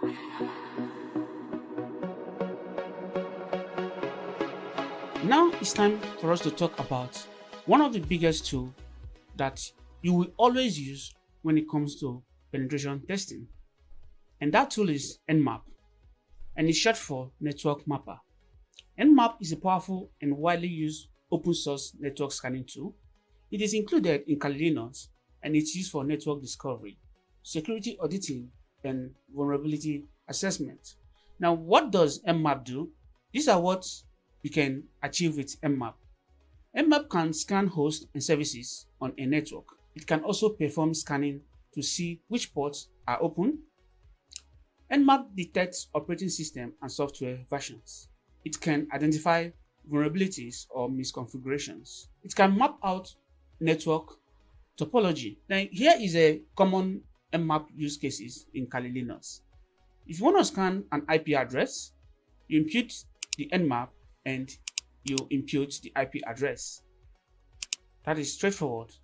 Now it's time for us to talk about one of the biggest tools that you will always use when it comes to penetration testing. And that tool is Nmap, and it's short for Network Mapper. Nmap is a powerful and widely used open source network scanning tool. It is included in Kali Linux and it's used for network discovery, security auditing, and vulnerability assessment. Now, what does Nmap do? These are what you can achieve with Nmap. Nmap can scan hosts and services on a network. It can also perform scanning to see which ports are open. Nmap detects operating system and software versions. It can identify vulnerabilities or misconfigurations. It can map out network topology. Now, here is a common Nmap use cases in Kali Linux. If you want to scan an IP address, you impute the Nmap and you impute the IP address. That is straightforward.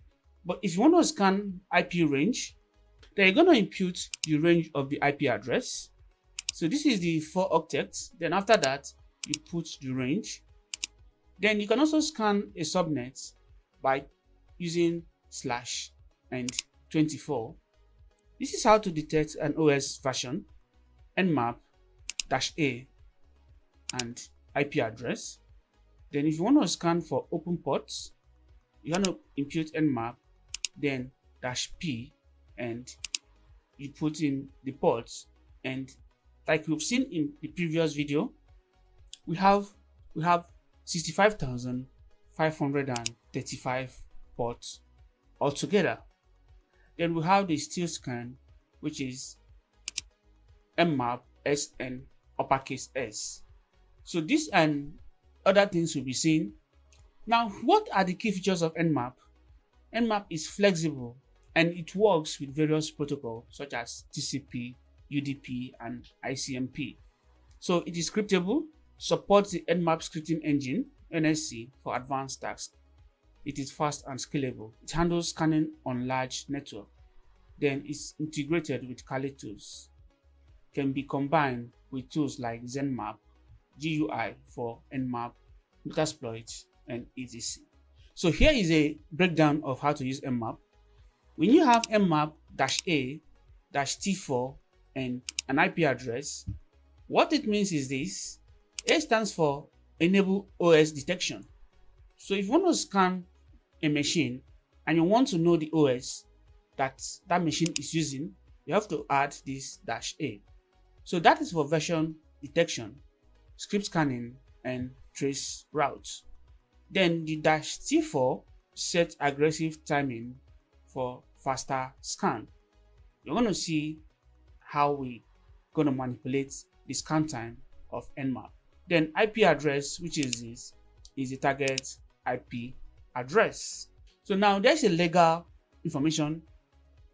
But if you want to scan IP range, then you're going to impute the range of the IP address. So this is the 4 octets. Then after that, you put the range. Then you can also scan a subnet by using slash and 24. This is how to detect an OS version, Nmap -a and IP address. Then if you want to scan for open ports, you want to impute Nmap, then -p, and you put in the ports. And like we've seen in the previous video, we have 65,535 ports altogether. Then we have the steel scan, which is Nmap SN uppercase S. So this and other things will be seen. Now, what are the key features of Nmap? Nmap is flexible and it works with various protocols such as TCP, UDP, and ICMP. So it is scriptable, supports the Nmap scripting engine, NSC, for advanced tasks. It is fast and scalable. It handles scanning on large network. Then it's integrated with Kali tools. Can be combined with tools like Zenmap, GUI for Nmap, Metasploit, and etc. So here is a breakdown of how to use Nmap. When you have Nmap -a, -t4, and an IP address, what it means is this. A stands for Enable OS Detection. So if you want to scan a machine and you want to know the OS that machine is using, you have to add this -a. So that is for version detection, script scanning, and trace routes. Then the -t4 sets aggressive timing for faster scan. You're going to see how we going to manipulate the scan time of Nmap. Then IP address, which is this, is the target IP address. So now there's a legal information.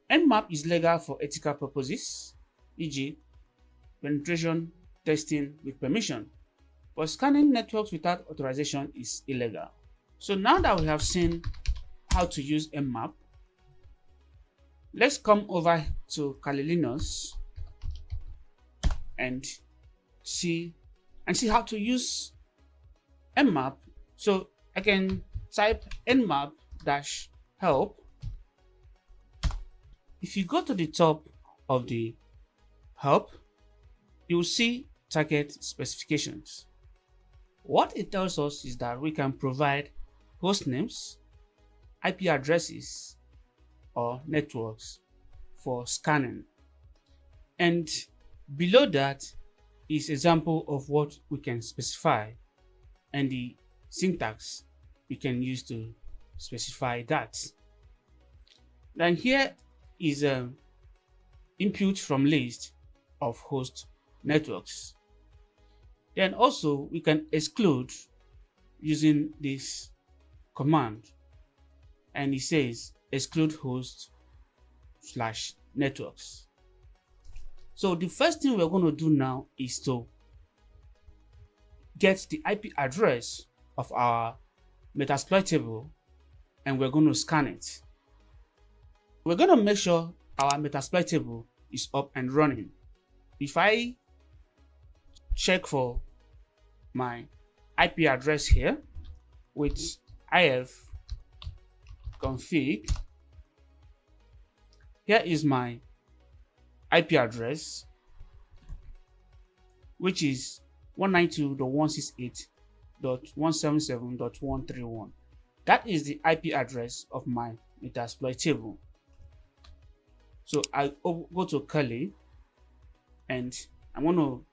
Nmap is legal for ethical purposes, e.g. penetration testing with permission, but scanning networks without authorization is illegal. So now that we have seen how to use Nmap, let's come over to Kali Linux and see how to use Nmap. So I can type nmap-help. If you go to the top of the help, you will see target specifications. What it tells us is that we can provide host names, IP addresses, or networks for scanning. And below that is example of what we can specify and the syntax we can use to specify that. Then here is a input from list of host networks. Then also we can exclude using this command, and it says exclude host / networks. So the first thing we're going to do now is to get the IP address of our Metasploitable, and we're going to scan it. We're going to make sure our Metasploitable is up and running. if I check for my IP address here with if config, here is my IP address, which is 192.168.177.131. That is the IP address of my Metasploit table. So I go to curly and I'm going to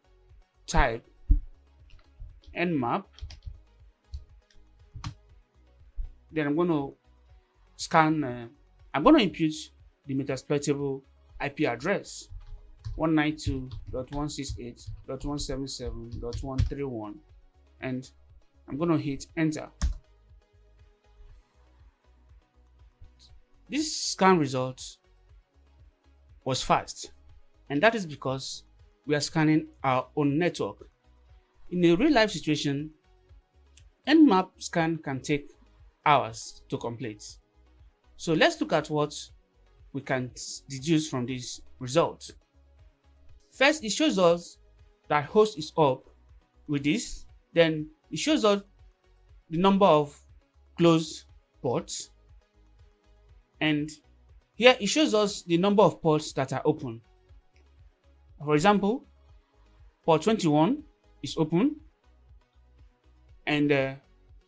type nmap. Then I'm going to scan, I'm going to impute the Metasploit table IP address 192.168.177.131, and I'm going to hit enter. This scan result was fast, and that is because we are scanning our own network. In a real life situation, Nmap scan can take hours to complete. So let's look at what we can deduce from this result. First, it shows us that host is up with this. Then it shows us the number of closed ports, and here it shows us the number of ports that are open. For example, port 21 is open, and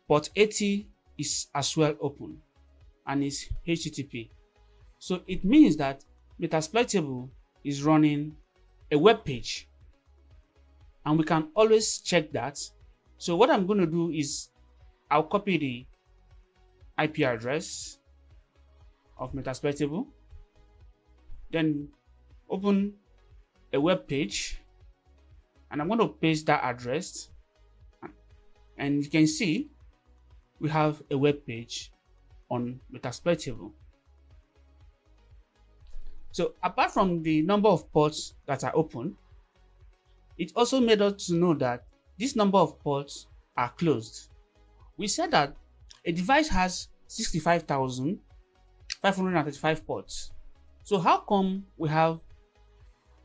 port 80 is as well open, and is HTTP. So it means that Metasploit table is running a web page, and we can always check that. So what I'm going to do is I'll copy the IP address of Metasploit table, then open a web page, and I'm going to paste that address, and you can see we have a web page on Metasploit table. So apart from the number of ports that are open, it also made us to know that this number of ports are closed. We said that a device has 65,535 ports. So how come we have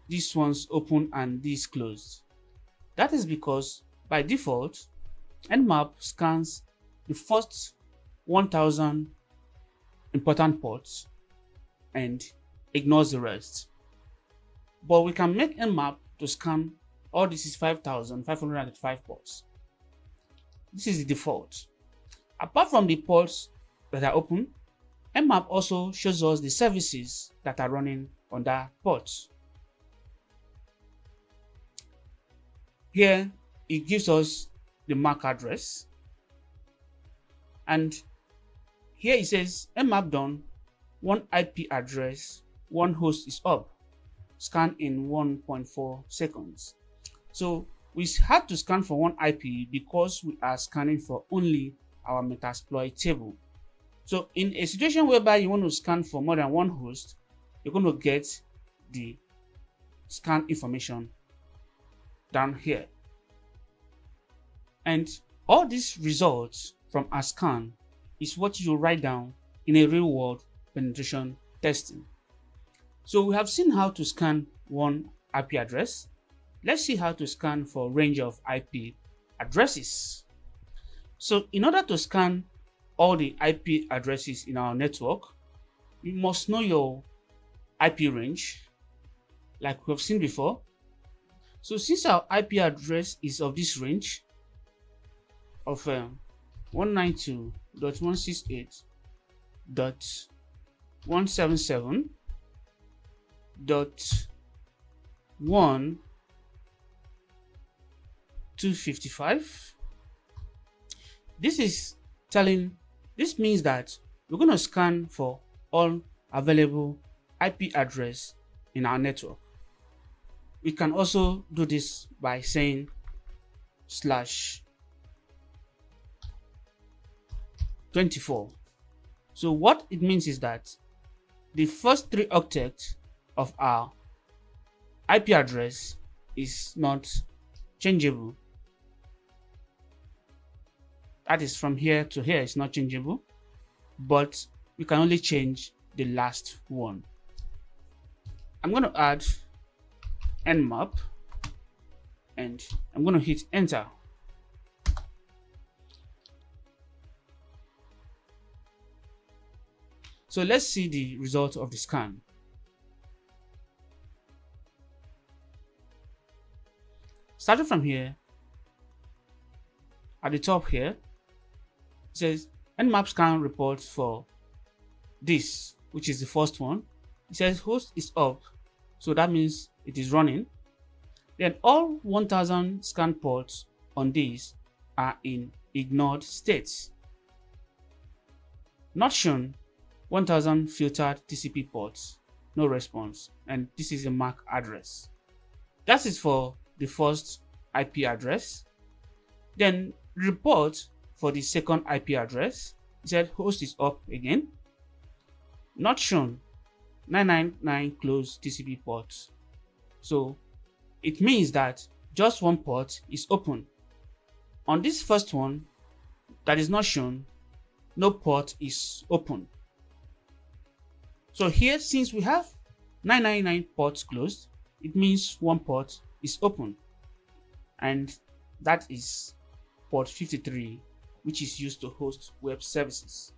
these ones open and these closed? That is because by default, Nmap scans the first 1,000 important ports and ignores the rest. But we can make Nmap to scan all these 5,535 ports. This is the default. Apart from the ports that are open, Nmap also shows us the services that are running on that port. Here it gives us the MAC address, and here it says Nmap done, one IP address, one host is up, scan in 1.4 seconds. So we had to scan for one IP because we are scanning for only our Metasploit table. So in a situation whereby you want to scan for more than one host, you're going to get the scan information down here. And all these results from a scan is what you write down in a real world penetration testing. So we have seen how to scan one IP address. Let's see how to scan for a range of IP addresses. So in order to scan all the IP addresses in our network, you must know your IP range, like we've seen before. So since our IP address is of this range of 192.168.177.1255, this means that we're going to scan for all available IP address in our network. We can also do this by saying /24. So what it means is that the first 3 octets of our IP address is not changeable. That is from here to here, it's not changeable, but we can only change the last one. I'm going to add Nmap, and I'm going to hit enter. So let's see the result of the scan. Starting from here, at the top here, it says Nmap scan report for this, which is the first one. It says host is up, so that means it is running. Then all 1000 scan ports on this are in ignored states. Not shown, 1000 filtered TCP ports, no response, and this is a MAC address. That is for the first IP address. Then report for the second IP address. It said host is up again. Not shown, 999 closed TCP ports. So it means that just one port is open. On this first one that is not shown, no port is open. So here, since we have 999 ports closed, it means one port is open, and that is port 53, which is used to host web services.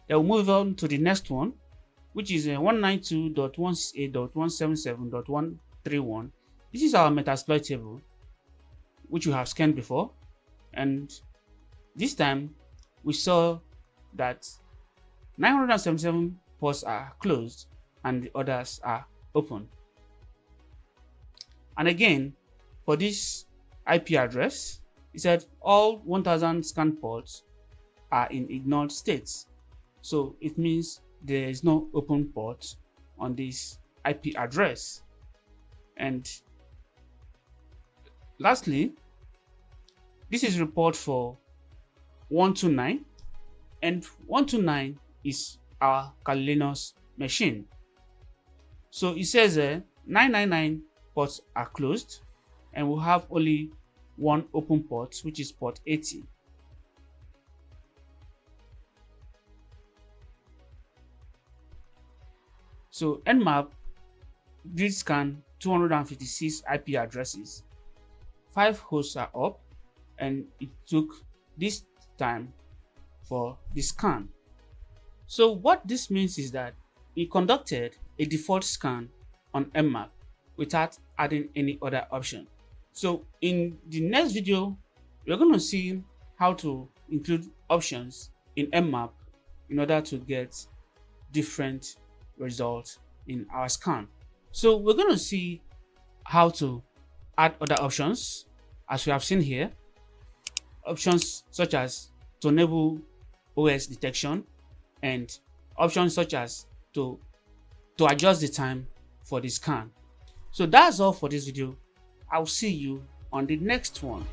Then we'll move on to the next one, which is 192.168.177.131. This is our Metasploit table, which we have scanned before, and this time we saw that 977 ports are closed and the others are open. And again, for this IP address, it said all 1000 scan ports are in ignored states. So it means there is no open port on this IP address. And lastly, this is report for 129, and 129 is our Kali Linux machine. So it says 999 ports are closed, and we'll have only one open port, which is port 80. So Nmap did scan 256 IP addresses. 5 hosts are up, and it took this time for the scan. So what this means is that we conducted a default scan on Nmap without adding any other option. So in the next video, we're going to see how to include options in Nmap in order to get different results in our scan. So we're going to see how to add other options, as we have seen here. Options such as to enable OS detection, and options such as to adjust the time for the scan. So that's all for this video. I'll see you on the next one.